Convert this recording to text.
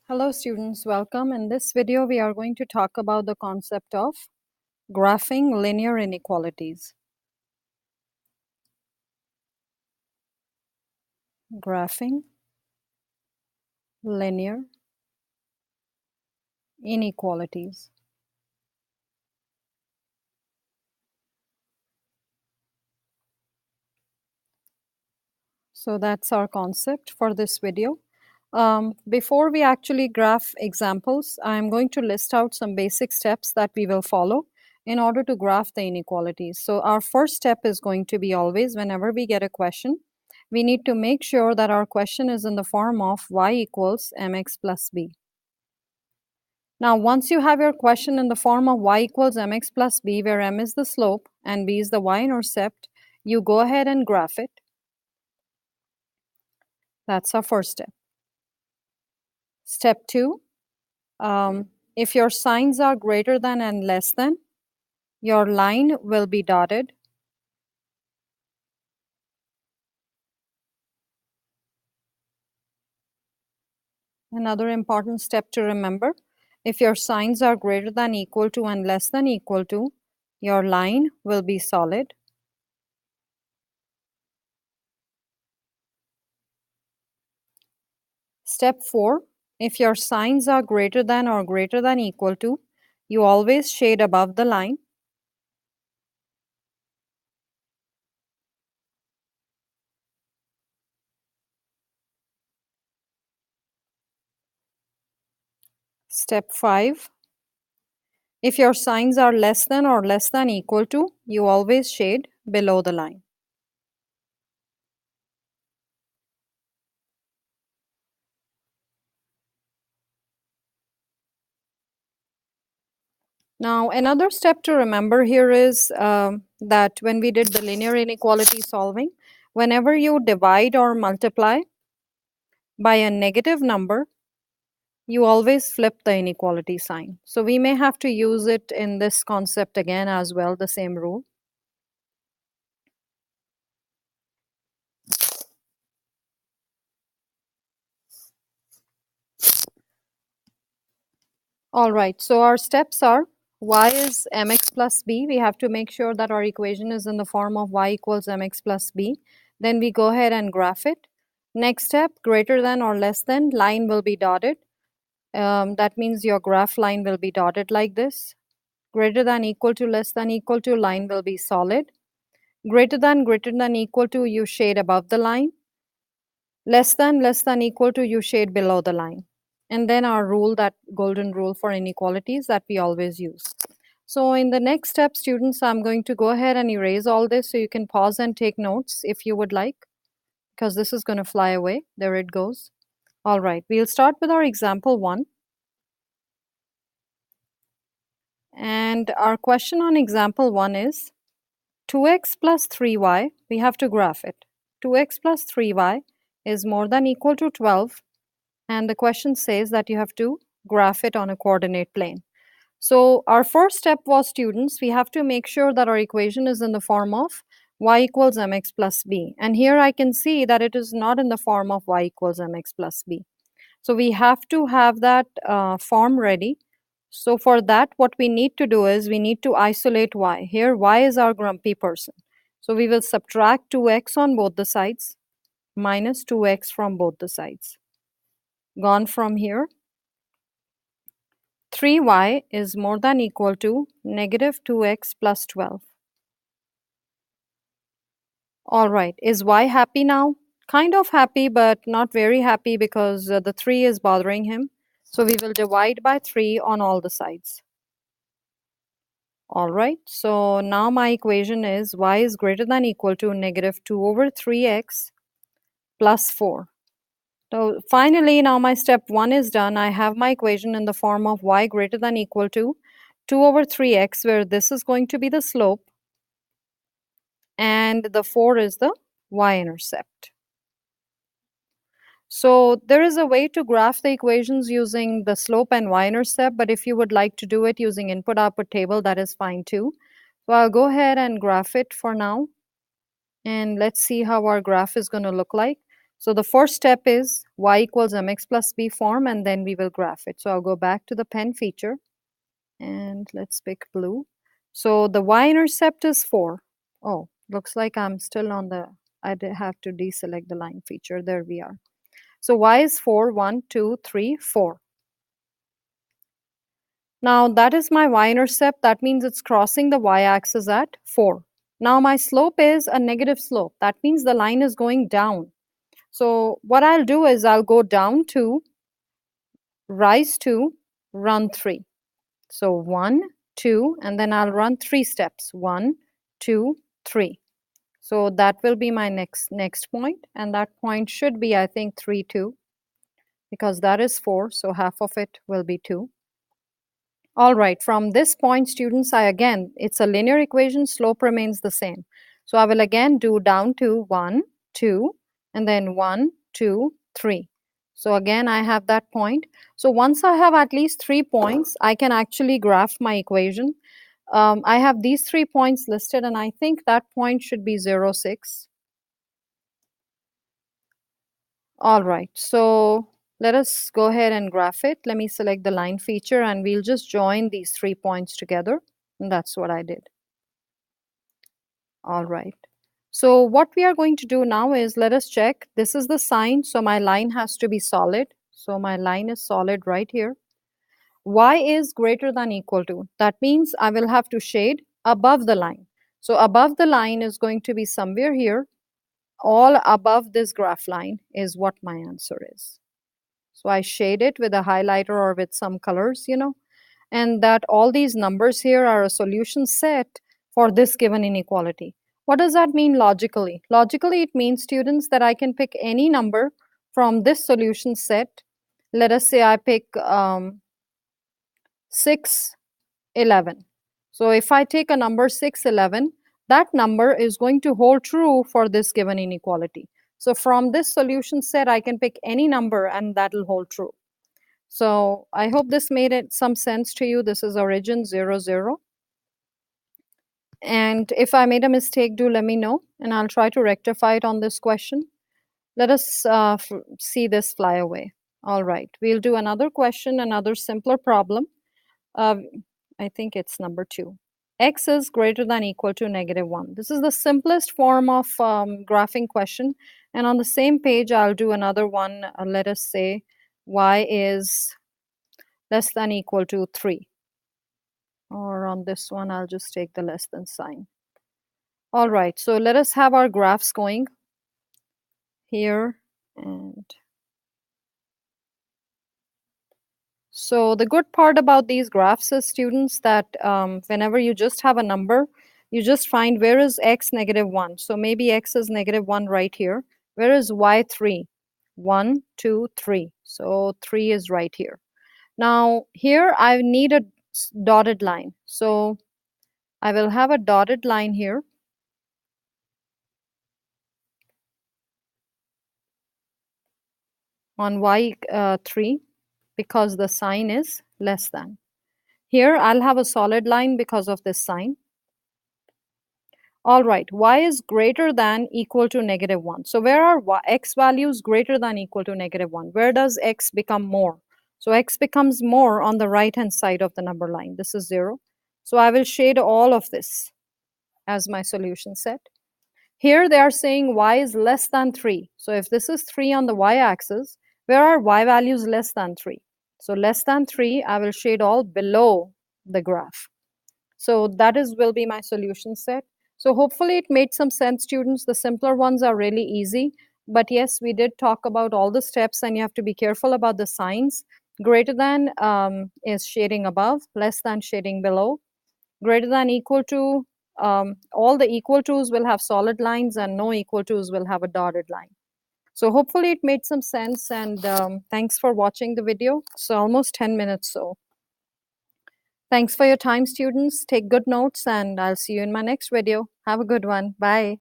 Hello students, welcome. In this video we are going to talk about the concept of graphing linear inequalities. Graphing linear inequalities. So that's our concept for this video. Before we actually graph examples, I'm going to list out some basic steps that we will follow in order to graph the inequalities. So our first step is going to be always whenever we get a question, we need to make sure that our question is in the form of y equals mx plus b. Now, once you have your question in the form of y equals mx plus b, where m is the slope and b is the y-intercept, you go ahead and graph it. That's our first step. Step 2, if your signs are greater than and less than, your line will be dotted. Another important step to remember, if your signs are greater than equal to and less than equal to, your line will be solid. Step 4, if your signs are greater than or greater than equal to, you always shade above the line. Step 5, if your signs are less than or less than equal to, you always shade below the line. Now, another step to remember here is that when we did the linear inequality solving, whenever you divide or multiply by a negative number, you always flip the inequality sign. So we may have to use it in this concept again as well, the same rule. All right, so our steps are y is mx plus b. We have to make sure that our equation is in the form of y equals mx plus b. Then we go ahead and graph it. Next step, greater than or less than, line will be dotted. That means your graph line will be dotted like this. Greater than, equal to, less than, equal to, line will be solid. Greater than, equal to, you shade above the line. Less than, equal to, you shade below the line. And then our rule, that golden rule for inequalities that we always use. So in the next step, students, I'm going to go ahead and erase all this so you can pause and take notes if you would like, because this is going to fly away. There it goes. All right, we'll start with our example 1. And our question on example 1 is 2x plus 3y, we have to graph it. 2x plus 3y is more than equal to 12, and the question says that you have to graph it on a coordinate plane. So our first step was, students, we have to make sure that our equation is in the form of y equals mx plus b. And here I can see that it is not in the form of y equals mx plus b. So we have to have that form ready. So for that, what we need to do is we need to isolate y. Here, y is our grumpy person. So we will subtract 2x on both the sides, minus 2x from both the sides. Gone from here. 3y is more than equal to negative 2x plus 12. All right, is y happy now? Kind of happy, but not very happy because the 3 is bothering him. So we will divide by 3 on all the sides. All right, so now my equation is y is greater than equal to negative 2 over 3x plus 4. So finally, now my step 1 is done. I have my equation in the form of y greater than equal to 2 over 3x, where this is going to be the slope and the 4 is the y-intercept. So there is a way to graph the equations using the slope and y-intercept, but if you would like to do it using input-output table, that is fine too. So I'll go ahead and graph it for now. And let's see how our graph is going to look like. So the first step is y equals mx plus b form, and then we will graph it. So I'll go back to the pen feature, and let's pick blue. So the y-intercept is 4. Oh, looks like I'm still on the, I have to deselect the line feature. There we are. So y is 4, 1, 2, 3, 4. Now that is my y-intercept. That means it's crossing the y-axis at 4. Now my slope is a negative slope. That means the line is going down. So what I'll do is I'll go down 2, rise 2, run 3. So 1, 2, and then I'll run 3 steps. 1, 2, 3. So that will be my next point, and that point should be, I think, 3, 2, because that is 4, so half of it will be 2. All right, from this point, students, it's a linear equation, slope remains the same. So I will again do down to 1, 2, and then 1, 2, 3. So again, I have that point. So once I have at least 3 points, I can actually graph my equation. I have these 3 points listed, and I think that point should be 0, 6. All right, so let us go ahead and graph it. Let me select the line feature, and we'll just join these 3 points together. And that's what I did. All right. So what we are going to do now is, let us check. This is the sign, so my line has to be solid. So my line is solid right here. Y is greater than equal to. That means I will have to shade above the line. So above the line is going to be somewhere here. All above this graph line is what my answer is. So I shade it with a highlighter or with some colors, and that all these numbers here are a solution set for this given inequality. What does that mean logically? Logically, it means, students, that I can pick any number from this solution set. Let us say I pick 6, 11. So if I take a number 6, 11, that number is going to hold true for this given inequality. So from this solution set, I can pick any number and that will hold true. So I hope this made some sense to you. This is origin 0, 0. And if I made a mistake, do let me know, and I'll try to rectify it on this question. Let us see this fly away. All right, we'll do another question, another simpler problem. I think it's number 2. X is greater than equal to -1. This is the simplest form of graphing question. And on the same page, I'll do another one. Let us say y is less than equal to 3. Or on this one, I'll just take the less than sign. All right, so let us have our graphs going here. And so the good part about these graphs is, students, that whenever you just have a number, you just find where is x -1. So maybe x is -1 right here. Where is y 3? 1, 2, 3. So 3 is right here. Now here I need a dotted line. So I will have a dotted line here. On y 3, because the sign is less than. Here I'll have a solid line because of this sign. All right, y is greater than equal to -1. So where are x values greater than equal to -1? Where does x become more? So x becomes more on the right-hand side of the number line. This is 0. So I will shade all of this as my solution set. Here they are saying y is less than 3. So if this is 3 on the y-axis, where are y values less than 3? So less than 3, I will shade all below the graph. So that will be my solution set. So hopefully it made some sense, students. The simpler ones are really easy. But yes, we did talk about all the steps, and you have to be careful about the signs. Greater than is shading above, less than shading below. Greater than equal to, all the equal to's will have solid lines, and no equal to's will have a dotted line. So hopefully it made some sense, and thanks for watching the video. It's almost 10 minutes, so thanks for your time, students. Take good notes, and I'll see you in my next video. Have a good one. Bye.